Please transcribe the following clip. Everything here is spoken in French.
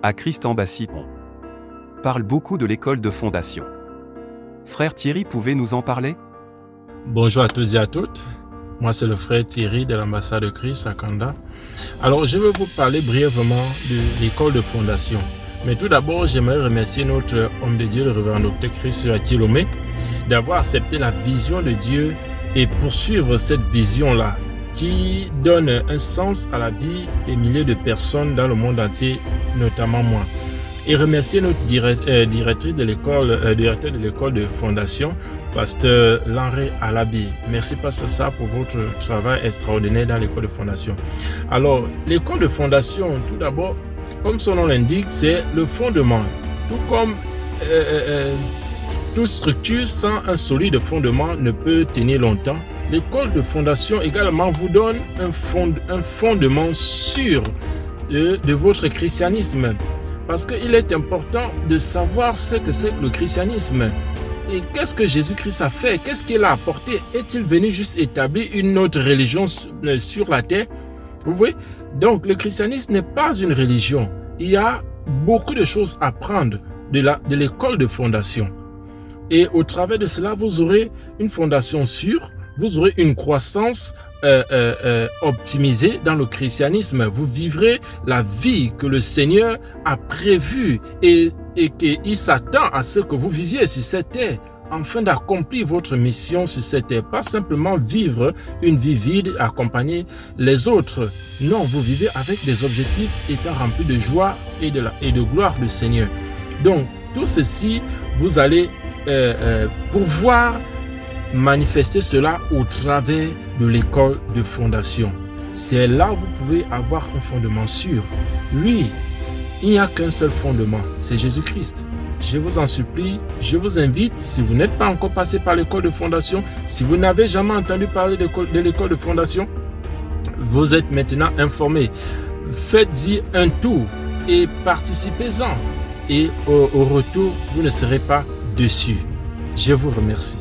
à Christ Embassy. On parle beaucoup de l'école de fondation. Frère Thierry, pouvez nous en parler? Bonjour à tous et à toutes. Moi, c'est le frère Thierry de l'ambassade de Christ à Kanda. Alors, je vais vous parler brièvement de l'école de fondation. Mais tout d'abord, j'aimerais remercier notre homme de Dieu, le révérend Dr Chris Akilomé, d'avoir accepté la vision de Dieu et poursuivre cette vision-là qui donne un sens à la vie des milliers de personnes dans le monde entier, notamment moi. Et remercier notre directrice de l'école, directeur de l'école de fondation, pasteur Lanré Alabi. Merci pasteur ça pour votre travail extraordinaire dans l'école de fondation. Alors, l'école de fondation, tout d'abord, comme son nom l'indique, c'est le fondement. Tout comme toute structure sans un solide fondement ne peut tenir longtemps, l'école de fondation également vous donne un fondement sûr de votre christianisme. Parce qu'il est important de savoir ce que c'est que le christianisme. Et qu'est-ce que Jésus-Christ a fait? Qu'est-ce qu'il a apporté? Est-il venu juste établir une autre religion sur la terre? Vous voyez? Donc, le christianisme n'est pas une religion. Il y a beaucoup de choses à prendre de l'école de fondation. Et au travers de cela, vous aurez une fondation sûre, vous aurez une croissance optimisée dans le christianisme. Vous vivrez la vie que le Seigneur a prévue et qu'il s'attend à ce que vous viviez sur cette terre afin d'accomplir votre mission sur cette terre. Pas simplement vivre une vie vide, accompagner les autres. Non, vous vivez avec des objectifs étant remplis de joie et de gloire du Seigneur. Donc, tout ceci, vous allez pouvoir manifester cela au travers de l'école de fondation. C'est là où vous pouvez avoir un fondement sûr. Lui, il n'y a qu'un seul fondement, c'est Jésus-Christ. Je vous en supplie, je vous invite, si vous n'êtes pas encore passé par l'école de fondation, si vous n'avez jamais entendu parler de l'école de fondation, vous êtes maintenant informés. Faites-y un tour et participez-en. Et au retour, vous ne serez pas déçus. Je vous remercie.